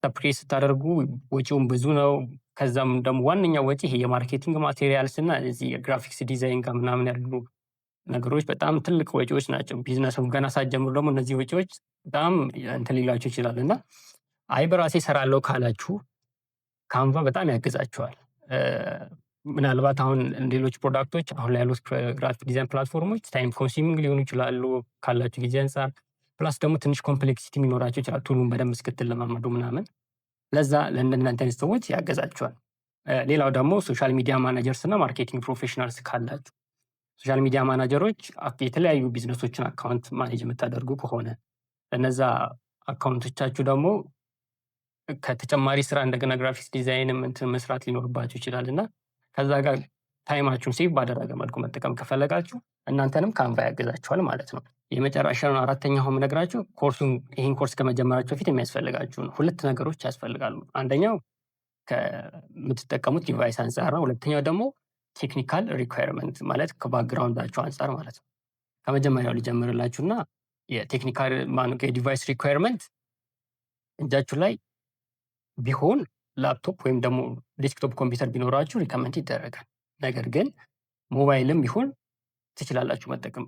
ሰፕሬስ ስታደርጉ ወጪውን ብዙ ነው። ከዛም ደግሞ ዋነኛው ወጪ ይሄ የማርኬቲንግ ማቴሪያልስ እና እዚህ የግራፊክስ ዲዛይን ጋር ምናምን ያሉ ነገሮች በጣም ትልቅ ወጪዎች ናቸው። ቢዝነሱን ገና ሳትጀምሩ ደግሞ እነዚህ ወጪዎች በጣም እንትን ሊላችሁ ይችላል እና አይ በራሴ እሰራለሁ ካላችሁ ካንቫ በጣም ያግዛችኋል። ምናልባት አሁን ሌሎች ፕሮዳክቶች አሁን ላይ ያሉት ግራፊክ ዲዛይን ፕላትፎርሞች ታይም ኮንሱሚንግ ሊሆኑ ይችላሉ ካላችሁ ጊዜ አንፃር፣ ፕላስ ደግሞ ትንሽ ኮምፕሌክሲቲ ሊኖራቸው ይችላል ቱሉን በደንብ እስክትለማመዱ ምናምን። ለዛ ለእናንተ አይነት ሰዎች ያገዛችኋል። ሌላው ደግሞ ሶሻል ሚዲያ ማናጀርስ እና ማርኬቲንግ ፕሮፌሽናልስ ካላችሁ ሶሻል ሚዲያ ማናጀሮች የተለያዩ ቢዝነሶችን አካውንት ማኔጅ የምታደርጉ ከሆነ እነዛ አካውንቶቻችሁ ደግሞ ከተጨማሪ ስራ እንደገና ግራፊክስ ዲዛይንም እንትን መስራት ሊኖርባችሁ ይችላል እና ከዛ ጋር ታይማችሁን ሴቭ ባደረገ መልኩ መጠቀም ከፈለጋችሁ እናንተንም ካንቫ ያግዛችኋል ማለት ነው። የመጨረሻውን አራተኛው የምነግራችሁ ይህን ኮርስ ከመጀመራችሁ በፊት የሚያስፈልጋችሁን 2 ነገሮች ያስፈልጋሉ። አንደኛው ከምትጠቀሙት ዲቫይስ አንጻር ነው። ሁለተኛው ደግሞ ቴክኒካል ሪኳየርመንት ማለት ከባክግራውንዳችሁ አንጻር ማለት ነው። ከመጀመሪያው ልጀምርላችሁና የቴክኒካል የዲቫይስ ሪኳየርመንት እጃችሁ ላይ ቢሆን ላፕቶፕ ወይም ደግሞ ዴስክቶፕ ኮምፒውተር ቢኖራችሁ ሪከመንድ ይደረጋል። ነገር ግን ሞባይልም ቢሆን ትችላላችሁ መጠቀም።